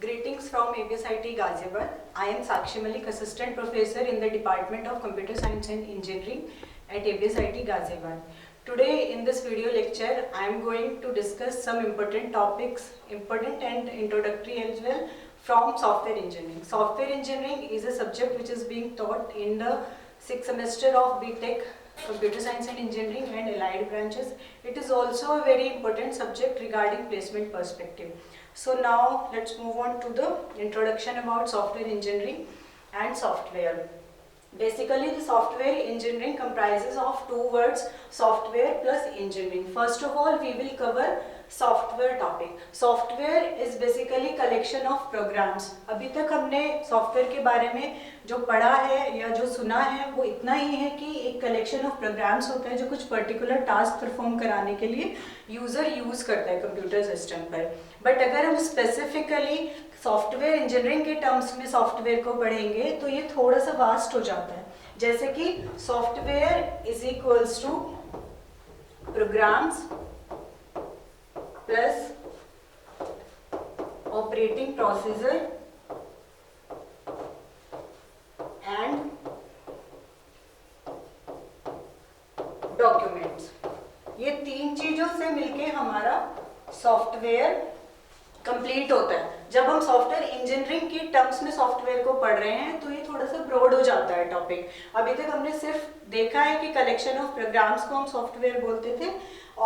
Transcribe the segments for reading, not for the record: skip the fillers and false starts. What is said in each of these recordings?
Greetings from ABSIT Ghaziabad. I am Sakshi Malik, Assistant Professor in the Department of Computer Science and Engineering at ABSIT Ghaziabad. Today in this video lecture, I am going to discuss some important topics, important and introductory as well, from software engineering. Software engineering is a subject which is being taught in the 6th semester of BTech, Computer Science and Engineering and allied branches. It is also a very important subject regarding placement perspective. So now let's move on to the introduction about software engineering and software. Basically, the software engineering comprises of two words, software plus engineering. First of all, we will cover software topic. Software is basically collection of programs. अभी तक हमने software के बारे में जो पढ़ा है या जो सुना है वो इतना ही है कि एक कलेक्शन ऑफ प्रोग्राम्स होता है जो कुछ पर्टिकुलर टास्क परफॉर्म कराने के लिए यूज़र यूज़ करता है कंप्यूटर सिस्टम पर. बट अगर हम स्पेसिफिकली सॉफ्टवेयर इंजीनियरिंग के टर्म्स में सॉफ्टवेयर को पढ़ेंगे तो ये थोड़ा सा वास्ट हो जाता है. जैसे कि software is equals to programs plus operating processor and documents. ये तीन चीजों से मिलके हमारा सॉफ्टवेयर कंप्लीट होता है. जब हम सॉफ्टवेयर इंजीनियरिंग की टर्म्स में सॉफ्टवेयर को पढ़ रहे हैं तो ये थोड़ा सा ब्रॉड हो जाता है टॉपिक. अभी तक हमने सिर्फ देखा है कि कलेक्शन ऑफ प्रोग्राम्स को हम सॉफ्टवेयर बोलते थे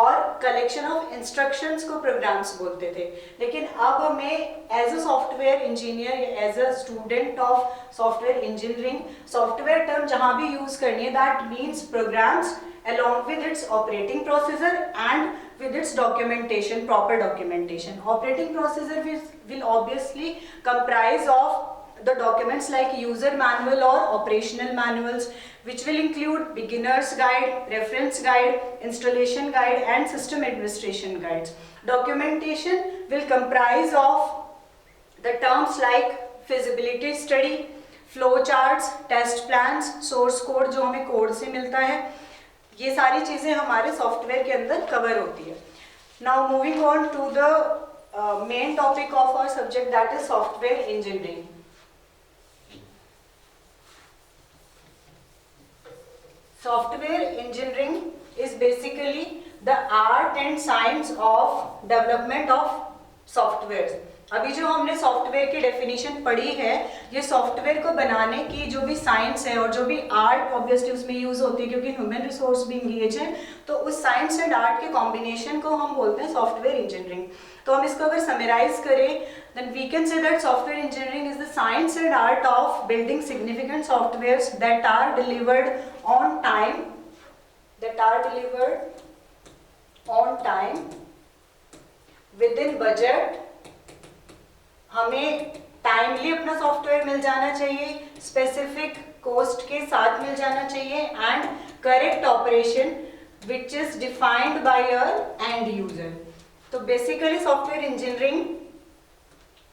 और कलेक्शन ऑफ इंस्ट्रक्शंस को प्रोग्राम्स बोलते थे. लेकिन अब हमें as a software engineer, as a student of software engineering, software term जहां भी यूज करनी है that means programs along with its operating processor and with its documentation, proper documentation. Operating processor will obviously comprise of the documents like user manual or operational manuals, which will include beginner's guide, reference guide, installation guide and system administration guides. Documentation will comprise of the terms like feasibility study, flow charts, test plans, source code जो हमें code से मिलता है. ये सारी चीजें हमारे software के अंदर कवर होती है. Now moving on to the main topic of our subject that is software engineering. Software engineering is basically the art and science of development of softwares. अभी जो हमने सॉफ्टवेयर की डेफिनेशन पढ़ी है, ये सॉफ्टवेयर को बनाने की जो भी साइंस है और जो भी आर्ट ऑब्वियसली उसमें यूज होती है क्योंकि ह्यूमन रिसोर्स भी इंगेज है, तो उस साइंस एंड आर्ट के कॉम्बिनेशन को हम बोलते हैं सॉफ्टवेयर इंजीनियरिंग. तो हम इसको अगर समराइज करें then we can say that software engineering is the science and art of building significant softwares that are delivered on time within budget. हमें टाइमली अपना सॉफ्टवेयर मिल जाना चाहिए, स्पेसिफिक कॉस्ट के साथ मिल जाना चाहिए and correct operation which is defined by and user. तो basically software engineering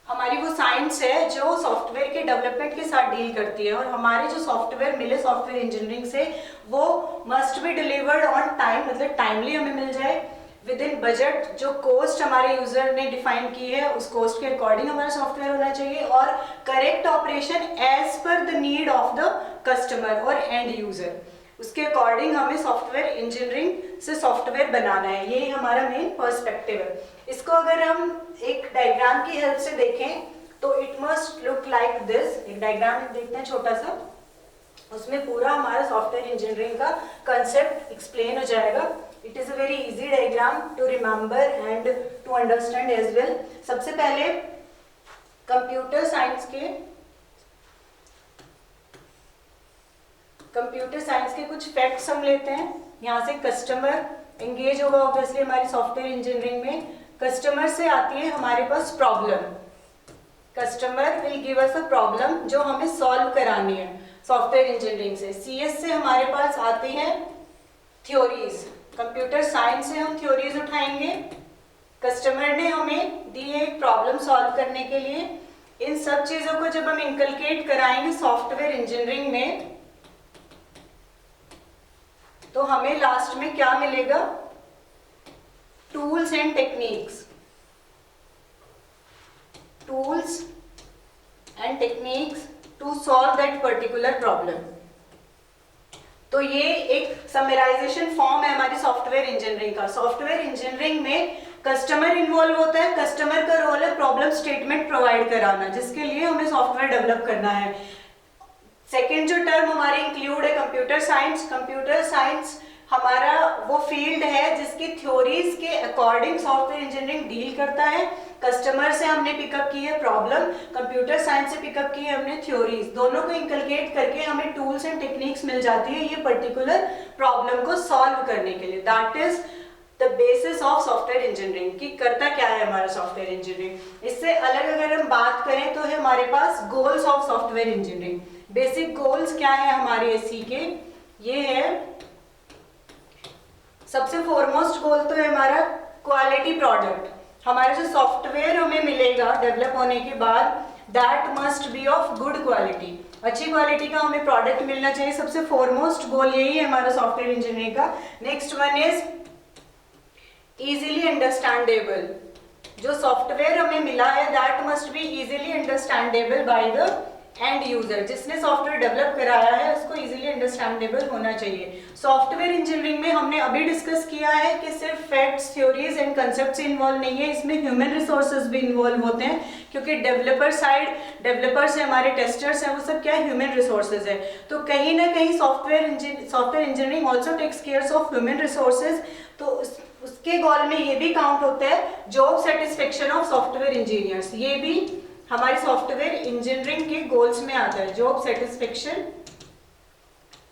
हमारी वो साइंस है जो सॉफ्टवेयर के डेवलपमेंट के साथ डील करती है और हमारे जो सॉफ्टवेयर मिले सॉफ्टवेयर इंजीनियरिंग से वो must be delivered on time, मतलब टाइमली हमें मिल जाए, विद इन बजट. जो कॉस्ट हमारे यूजर ने डिफाइन की है उस कॉस्ट के अकॉर्डिंग हमारा सॉफ्टवेयर होना चाहिए और correct operation as per the need of the customer और एंड यूजर. उसके अकॉर्डिंग हमें सॉफ्टवेयर इंजीनियरिंग से सॉफ्टवेयर बनाना है. यही हमारा मेन पर्सपेक्टिव है. इसको अगर हम एक डायग्राम की हेल्प से देखें तो it must look like this. एक डायग्राम देखते हैं छोटा सा, उसमें पूरा हमारा सॉफ्टवेयर इंजीनियरिंग का कंसेप्ट एक्सप्लेन हो जाएगा. It is a very easy diagram to remember and to understand as well. सबसे पहले कंप्यूटर साइंस के कुछ फैक्ट्स हम लेते हैं. यहाँ से कस्टमर एंगेज होगा ऑब्वियसली हमारी सॉफ्टवेयर इंजीनियरिंग में. कस्टमर से आती है हमारे पास problem. Customer will give us a problem जो हमें सॉल्व करानी है सॉफ्टवेयर इंजीनियरिंग से. सीएस से हमारे पास आती है थ्योरीज. कंप्यूटर साइंस से हम थ्योरीज उठाएंगे. कस्टमर ने हमें दी एक प्रॉब्लम सॉल्व करने के लिए. इन सब चीजों को जब हम इंकलकेट कराएंगे सॉफ्टवेयर इंजीनियरिंग में तो हमें लास्ट में क्या मिलेगा? Tools and techniques. tools and techniques to solve that particular problem. तो ये एक समराइजेशन फॉर्म है हमारी सॉफ्टवेयर इंजीनियरिंग का. सॉफ्टवेयर इंजीनियरिंग में कस्टमर इन्वॉल्व होता है. कस्टमर का रोल है प्रॉब्लम स्टेटमेंट प्रोवाइड कराना, जिसके लिए हमें सॉफ्टवेयर डेवलप करना है. सेकेंड जो टर्म हमारे इंक्लूड है कंप्यूटर साइंस. कंप्यूटर साइंस हमारा वो फील्ड है जिसकी थ्योरीज के अकॉर्डिंग सॉफ्टवेयर इंजीनियरिंग डील करता है. कस्टमर से हमने पिकअप की है प्रॉब्लम, कंप्यूटर साइंस से पिकअप की है हमने थ्योरीज. दोनों को इंकलकेट करके हमें टूल्स एंड टेक्निक्स मिल जाती है ये पर्टिकुलर प्रॉब्लम को सॉल्व करने के लिए. That is the basis of software engineering. कि करता क्या है हमारा सॉफ्टवेयर इंजीनियरिंग. इससे अलग अगर हम बात करें तो है हमारे पास goals of software engineering. Basic goals क्या है हमारे एससी के, ये है सबसे फॉरमोस्ट गोल तो है हमारा क्वालिटी प्रोडक्ट. हमारा जो सॉफ्टवेयर हमें मिलेगा डेवलप होने के बाद that must be of good quality. अच्छी क्वालिटी का हमें प्रोडक्ट मिलना चाहिए. सबसे फॉरमोस्ट गोल यही है हमारा सॉफ्टवेयर इंजीनियरिंग का. Next one is easily understandable. जो सॉफ्टवेयर हमें मिला है that must be easily understandable by the end user. जिसने सॉफ्टवेयर डेवलप कराया है उसको इजीली अंडरस्टैंडेबल होना चाहिए. सॉफ्टवेयर इंजीनियरिंग में हमने अभी डिस्कस किया है कि सिर्फ facts, theories and concepts involve नहीं है, इसमें ह्यूमन रिसोर्सेज भी इन्वॉल्व होते हैं. क्योंकि डेवलपर साइड, डेवलपर्स है हमारे, टेस्टर्स हैं, वो सब क्या है ह्यूमन रिसोर्सेज है. तो कहीं ना कहीं software engineering also takes care of human resources. तो उसके गोल में ये भी काउंट होता है job satisfaction of software engineers. ये भी हमारी सॉफ्टवेयर इंजीनियरिंग के गोल्स में आता है, job satisfaction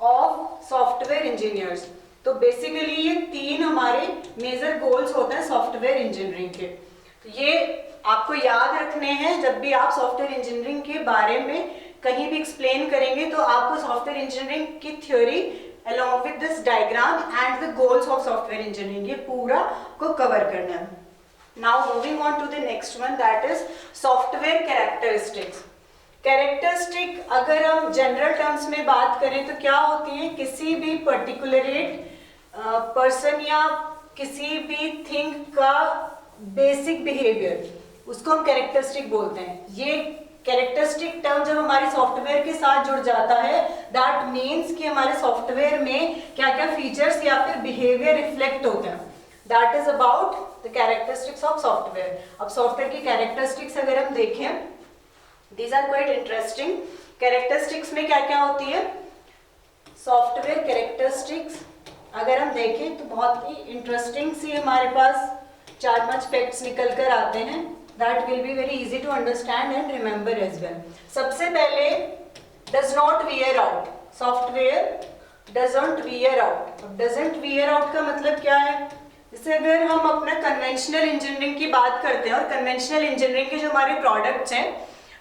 of software engineers. तो बेसिकली ये तीन हमारे मेजर गोल्स होते हैं सॉफ्टवेयर इंजीनियरिंग के. तो ये आपको याद रखने हैं जब भी आप सॉफ्टवेयर इंजीनियरिंग के बारे में कहीं भी एक्सप्लेन करेंगे तो आपको सॉफ्टवेयर इंजीनियरिंग की theory along with this diagram and the goals of software engineering ये पूरा को कवर करना है. Now moving on to the next one, that is software characteristics. Characteristic अगर हम जनरल टर्म्स में बात करें तो क्या होती है, किसी भी पर्टिकुलरेट पर्सन या किसी भी थिंग का बेसिक बिहेवियर, उसको हम कैरेक्टरिस्टिक बोलते हैं. ये कैरेक्टरिस्टिक टर्म जब हमारे सॉफ्टवेयर के साथ जुड़ जाता है दैट मीन्स कि हमारे सॉफ्टवेयर में क्या क्या फीचर्स या फिर बिहेवियर रिफ्लेक्ट होते हैं. That is about the characteristics of software. अब सॉफ्टवेयर की कैरेक्टरिस्टिक्स अगर हम देखें, these are quite interesting. Characteristics में क्या क्या होती है, सॉफ्टवेयर कैरेक्टरिस्टिक्स अगर हम देखें तो बहुत ही इंटरेस्टिंग सी हमारे पास 4-5 फैक्ट्स निकल कर आते हैं. That will be very easy to understand and remember as well. सबसे पहले does not wear out. Software doesn't wear out. doesn't wear out का मतलब क्या है, जैसे अगर हम अपना कन्वेंशनल इंजीनियरिंग की बात करते हैं और कन्वेंशनल इंजीनियरिंग के जो हमारे प्रोडक्ट्स हैं,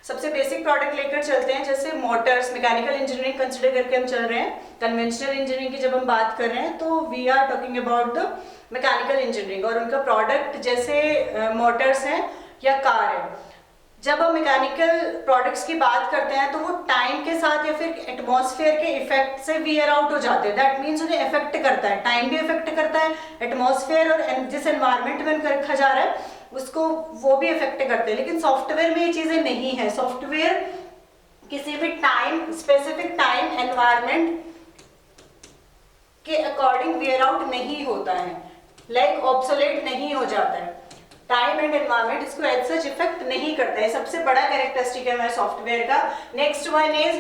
सबसे बेसिक प्रोडक्ट लेकर चलते हैं जैसे मोटर्स. मैकेनिकल इंजीनियरिंग कंसिडर करके हम चल रहे हैं. कन्वेंशनल इंजीनियरिंग की जब हम बात कर रहे हैं तो we are talking about the mechanical engineering और उनका प्रोडक्ट जैसे मोटर्स हैं या कार है. जब हम मैकेनिकल प्रोडक्ट्स की बात करते हैं तो वो टाइम के साथ या फिर एटमॉस्फेयर के इफेक्ट से वियर आउट हो जाते हैं. दैट मीन्स उन्हें इफेक्ट करता है, टाइम भी इफेक्ट करता है, एटमॉस्फेयर और जिस एनवायरनमेंट में उनका रखा जा रहा है उसको वो भी इफेक्ट करते हैं. लेकिन सॉफ्टवेयर में ये चीजें नहीं है. सॉफ्टवेयर किसी भी टाइम, स्पेसिफिक टाइम, एनवायरनमेंट के अकॉर्डिंग वियर आउट नहीं होता है, लाइक ऑब्सोलेट नहीं हो जाता है. टाइम एंड एनवायरनमेंट इसको एज सच इफेक्ट नहीं करता है. सबसे बड़ा कैरेक्टरिस्टिक है हमारे सॉफ्टवेयर का. Next one is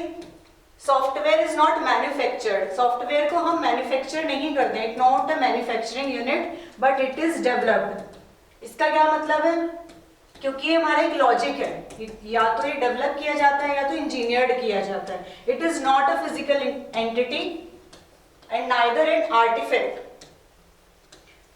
software is not manufactured. Software को हम मैन्युफैक्चर नहीं करते. It not a manufacturing unit but it is developed. इसका क्या मतलब है, क्योंकि ये हमारा एक लॉजिक है, या तो ये डेवलप किया जाता है या तो इंजीनियर्ड किया जाता है. It is not a physical entity and neither an artefact.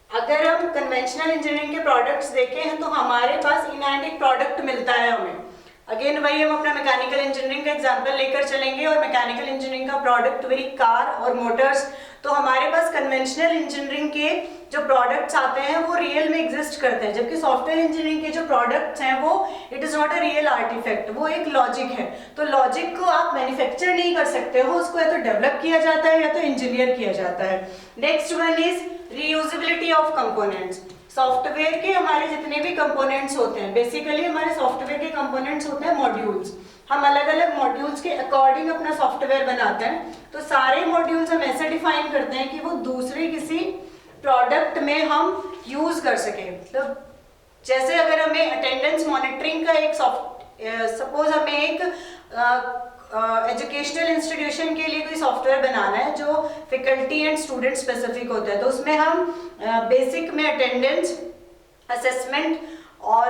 अगर हम कन्वेंशनल इंजीनियरिंग के प्रोडक्ट्स देखें हैं तो हमारे पास इनहैंड एक प्रोडक्ट मिलता है हमें. अगेन वही हम अपना मैकेनिकल इंजीनियरिंग का एग्जांपल लेकर चलेंगे और मैकेनिकल इंजीनियरिंग का प्रोडक्ट वही कार और मोटर्स. तो हमारे पास कन्वेंशनल इंजीनियरिंग के जो प्रोडक्ट्स आते हैं वो रियल में एग्जिस्ट करते हैं, जबकि सॉफ्टवेयर इंजीनियरिंग के जो प्रोडक्ट्स हैं वो it is not a real artefact, वो एक लॉजिक है. तो लॉजिक को आप मैन्युफैक्चर नहीं कर सकते हो, उसको या तो डेवलप किया जाता है या तो इंजीनियर किया जाता है. Next one is reusability of components. Software के हमारे जितने भी कंपोनेंट्स होते हैं, बेसिकली हमारे सॉफ्टवेयर के कंपोनेंट्स होते हैं मॉड्यूल्स। हम अलग अलग मॉड्यूल्स के अकॉर्डिंग अपना सॉफ्टवेयर बनाते हैं। तो सारे मॉड्यूल्स हम ऐसे डिफाइन करते हैं कि वो दूसरे किसी प्रोडक्ट में हम यूज कर सकें। मतलब जैसे अगर हमें अटेंडेंस मॉनिटरिंग का एक सपोज हमें एक एजुकेशनल इंस्टीट्यूशन के लिए कोई सॉफ्टवेयर बनाना है जो फैकल्टी एंड स्टूडेंट स्पेसिफिक होता है, तो उसमें हम बेसिक में अटेंडेंस असेसमेंट और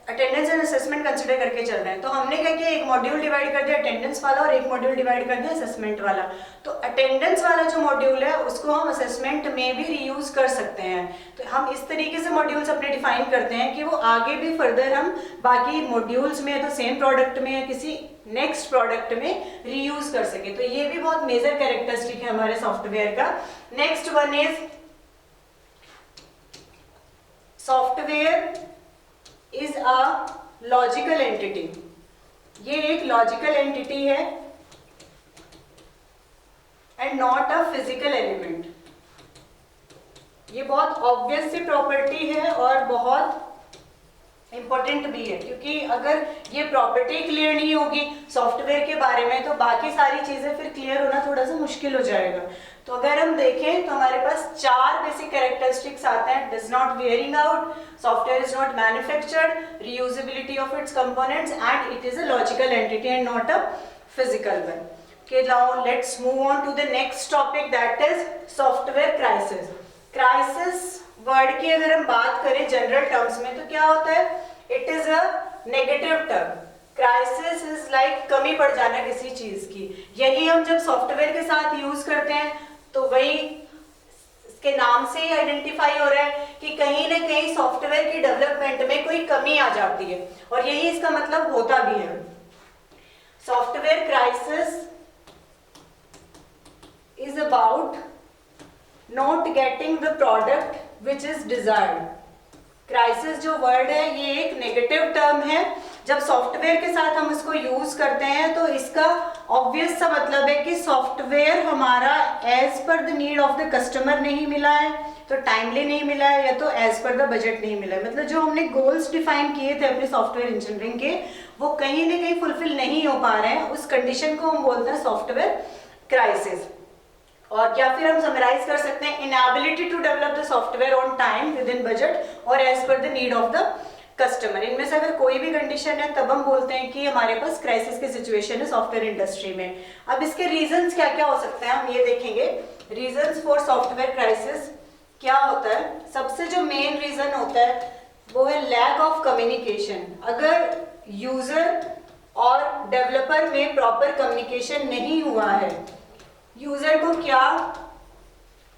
अटेंडेंस एंड असेसमेंट कंसिडर करके चल रहे हैं। तो हमने क्या किया, एक मॉड्यूल डिवाइड कर दिया अटेंडेंस वाला और एक मॉड्यूल डिवाइड कर दिया असेसमेंट वाला। तो अटेंडेंस वाला जो मॉड्यूल है उसको हम असेसमेंट में भी रीयूज कर सकते हैं। तो हम इस तरीके से मॉड्यूल्स अपने डिफाइन करते हैं कि वो आगे भी फर्दर हम बाकी मॉड्यूल्स में या तो सेम प्रोडक्ट में या किसी नेक्स्ट प्रोडक्ट में रीयूज कर सके। तो ये भी बहुत मेजर कैरेक्टरिस्टिक है हमारे सॉफ्टवेयर का। Next one is software is a logical entity. ये एक लॉजिकल एंटिटी है and not a physical element. ये बहुत ऑब्वियस सी प्रॉपर्टी है और बहुत इंपॉर्टेंट भी है, क्योंकि अगर ये प्रॉपर्टी क्लियर नहीं होगी सॉफ्टवेयर के बारे में तो बाकी सारी चीजें फिर क्लियर होना थोड़ा सा मुश्किल हो जाएगा। तो अगर हम देखें तो हमारे पास 4 बेसिक कैरेक्टरिस्टिक्स आते हैं। Does not wearing out, software is not manufactured, reusability of its components and it is a logical entity and not a physical one. Okay, now let's move on to the next topic, that is software crisis. Crisis word की अगर हम बात करें general terms में तो क्या होता है, it is a negative term. Crisis is like कमी पड़ जाना किसी चीज की। यही हम जब सॉफ्टवेयर के साथ यूज करते हैं तो वही इसके नाम से ही आइडेंटिफाई हो रहा है कि कहीं ना कहीं सॉफ्टवेयर की डेवलपमेंट में कोई कमी आ जाती है, और यही इसका मतलब होता भी है। Software crisis is about not getting the product which is desired. Crisis जो वर्ड है ये एक नेगेटिव टर्म है। जब सॉफ्टवेयर के साथ हम इसको यूज करते हैं तो इसका ऑब्वियस सा मतलब है कि सॉफ्टवेयर हमारा as per the need of the customer नहीं मिला है, तो टाइमली नहीं मिला है, या तो एज पर द बजट नहीं मिला है। मतलब जो हमने गोल्स डिफाइन किए थे अपने सॉफ्टवेयर इंजीनियरिंग के वो कहीं ना कहीं फुलफिल नहीं हो पा रहे हैं। उस कंडीशन को हम बोलते हैं सॉफ्टवेयर क्राइसिस। और या फिर हम समराइज कर सकते हैं inability to develop the software on time within budget और as per the need of the customer. इनमें से अगर कोई भी कंडीशन है तब हम बोलते हैं कि हमारे पास क्राइसिस की सिचुएशन है सॉफ्टवेयर इंडस्ट्री में। अब इसके रीजंस क्या क्या हो सकते हैं हम ये देखेंगे। रीजंस फॉर सॉफ्टवेयर क्राइसिस क्या होता है, सबसे जो मेन रीजन होता है वो है लैक ऑफ कम्युनिकेशन। अगर यूजर और डेवलपर में प्रॉपर कम्युनिकेशन नहीं हुआ है, यूजर को क्या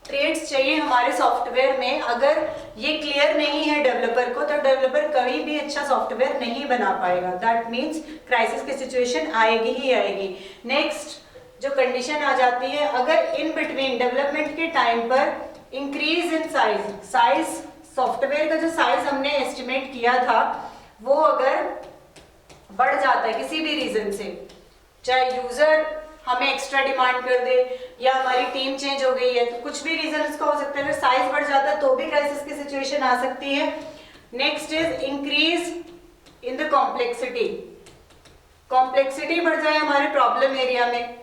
ट्रेड्स चाहिए हमारे सॉफ्टवेयर में, अगर ये क्लियर नहीं है डेवलपर को तो डेवलपर कभी भी अच्छा सॉफ्टवेयर नहीं बना पाएगा। दैट मीन्स क्राइसिस की सिचुएशन आएगी ही आएगी। नेक्स्ट जो कंडीशन आ जाती है, अगर इन बिटवीन डेवलपमेंट के टाइम पर इंक्रीज इन साइज सॉफ्टवेयर का जो साइज हमने एस्टिमेट किया था वो अगर बढ़ जाता है किसी भी रीजन से, चाहे यूजर हमें एक्स्ट्रा डिमांड कर दे या हमारी टीम चेंज हो गई है, तो कुछ भी रीजन इसका हो सकता है। अगर साइज बढ़ जाता है तो भी क्राइसिस की सिचुएशन आ सकती है। Next is increase in the complexity. Complexity बढ़ जाए हमारे प्रॉब्लम एरिया में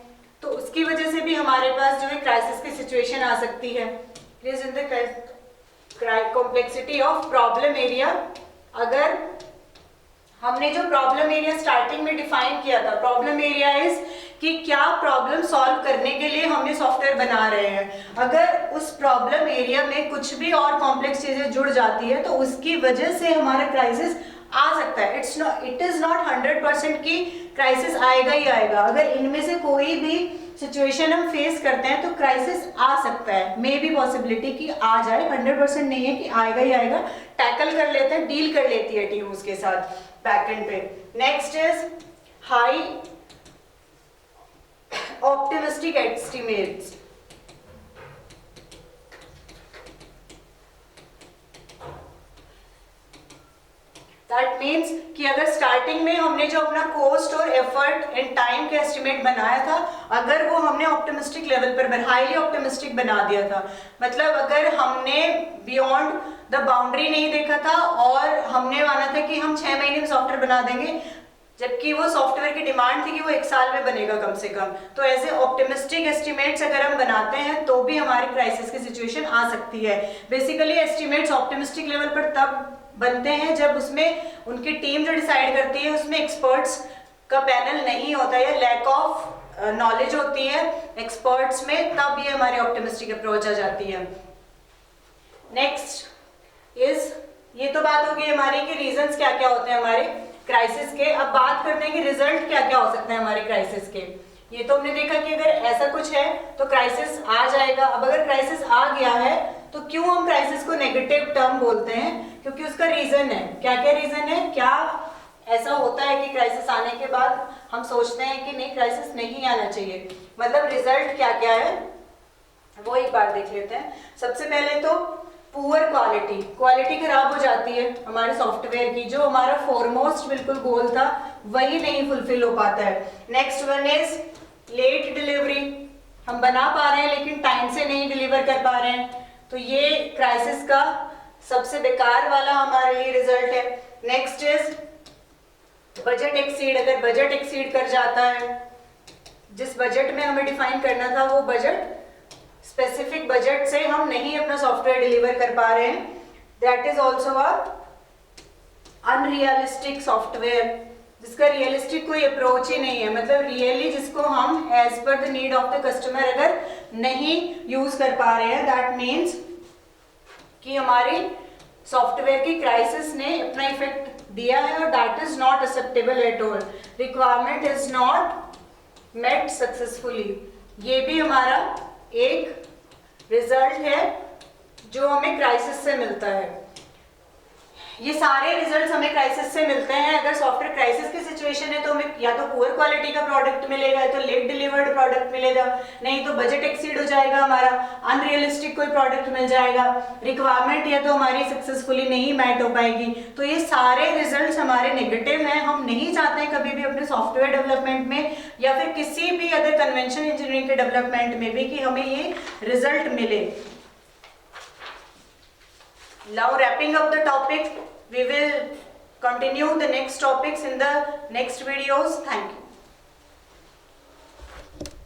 तो उसकी वजह से भी हमारे पास जो है क्राइसिस की सिचुएशन आ सकती है। Increase in the complexity of problem area. अगर हमने जो प्रॉब्लम एरिया स्टार्टिंग में डिफाइन किया था, प्रॉब्लम एरिया इज कि क्या प्रॉब्लम सॉल्व करने के लिए हमने सॉफ्टवेयर बना रहे हैं, अगर उस प्रॉब्लम एरिया में कुछ भी और कॉम्प्लेक्स चीजें जुड़ जाती है तो उसकी वजह से हमारा क्राइसिस आ सकता है। इट इज नॉट 100% कि क्राइसिस आएगा ही आएगा। अगर इनमें से कोई भी सिचुएशन हम फेस करते हैं तो क्राइसिस आ सकता है, मे बी पॉसिबिलिटी कि आ जाए, 100% नहीं है कि आएगा ही आएगा। टैकल कर लेते हैं, डील कर लेती है टीम उसके साथ बैकएंड पे। Next is high optimistic estimates. That means कि अगर स्टार्टिंग में हमने जो अपना कॉस्ट और एफर्ट एंड टाइम का एस्टिमेट बनाया था, अगर वो हमने ऑप्टिमिस्टिक लेवल पर हाईली ऑप्टिमिस्टिक बना दिया था, मतलब अगर हमने बियॉन्ड द बाउंड्री नहीं देखा था और हमने माना था कि हम 6 महीने में सॉफ्टवेयर बना देंगे, जबकि वो सॉफ्टवेयर की डिमांड थी कि वो 1 साल में बनेगा कम से कम। तो ऐसे ऑप्टिमिस्टिक एस्टिमेट्स अगर हम बनाते हैं तो भी हमारी क्राइसिस की सिचुएशन आ सकती है। बेसिकली एस्टिमेट्स ऑप्टिमिस्टिक लेवल पर तब बनते हैं जब उसमें उनकी टीम जो डिसाइड करती है उसमें एक्सपर्ट्स का पैनल नहीं होता है, लैक ऑफ नॉलेज होती है एक्सपर्ट्स में, तब ये हमारी ऑप्टिमिस्टिक अप्रोच आ जाती है। नेक्स्ट इज, ये तो बात होगी हमारी कि रीजंस क्या क्या होते हैं हमारे क्राइसिस के। अब बात करते हैं कि रिजल्ट क्या क्या हो सकते हैं हमारे क्राइसिस के। ये तो हमने देखा कि अगर ऐसा कुछ है तो क्राइसिस आ जाएगा। अब अगर क्राइसिस आ गया है तो क्यों हम क्राइसिस को नेगेटिव टर्म बोलते हैं, क्योंकि उसका रीजन है। क्या क्या रीजन है, क्या ऐसा होता है कि क्राइसिस आने के बाद हम सोचते हैं कि नहीं क्राइसिस नहीं आना चाहिए, मतलब रिजल्ट क्या क्या है वो एक बार देख लेते हैं। सबसे पहले तो पुअर क्वालिटी खराब हो जाती है हमारे सॉफ्टवेयर की, जो हमारा फॉरमोस्ट बिल्कुल गोल था वही नहीं फुलफिल हो पाता है। Next one is late delivery, हम बना पा रहे हैं लेकिन टाइम से नहीं डिलीवर कर पा रहे हैं, तो ये क्राइसिस का सबसे बेकार वाला हमारे लिए रिजल्ट है। नेक्स्ट इज बजट एक्सीड, अगर बजट एक्सीड कर जाता है, जिस बजट में हमें डिफाइन करना था वो बजट, स्पेसिफिक बजट से हम नहीं अपना सॉफ्टवेयर डिलीवर कर पा रहे हैं, that is also a unrealistic software, जिसका रियलिस्टिक कोई अप्रोच ही नहीं है, मतलब रियली जिसको हम as per the need of the customer अगर नहीं यूज कर पा रहे हैं, दैट मीन्स कि हमारी सॉफ्टवेयर की क्राइसिस ने अपना इफेक्ट दिया है और that is not acceptable at all. Requirement is not met successfully, ये भी हमारा एक रिजल्ट है जो हमें क्राइसिस से मिलता है। ये सारे रिजल्ट्स हमें क्राइसिस से मिलते हैं। अगर सॉफ्टवेयर क्राइसिस की सिचुएशन है तो हमें या तो पुअर क्वालिटी का प्रोडक्ट मिलेगा, या तो लेट डिलीवर्ड प्रोडक्ट मिलेगा, नहीं तो बजट एक्सीड हो जाएगा हमारा, अनरियलिस्टिक कोई प्रोडक्ट मिल जाएगा, रिक्वायरमेंट या तो हमारी सक्सेसफुली नहीं मैट हो पाएगी। तो ये सारे रिजल्ट्स हमारे नेगेटिव हैं। हम नहीं चाहते कभी भी अपने सॉफ्टवेयर डेवलपमेंट में या फिर किसी भी अदर कन्वेंशनल इंजीनियरिंग के डेवलपमेंट में भी कि हमें ये रिजल्ट मिले। Now wrapping up the topic, we will continue the next topics in the next videos. Thank you.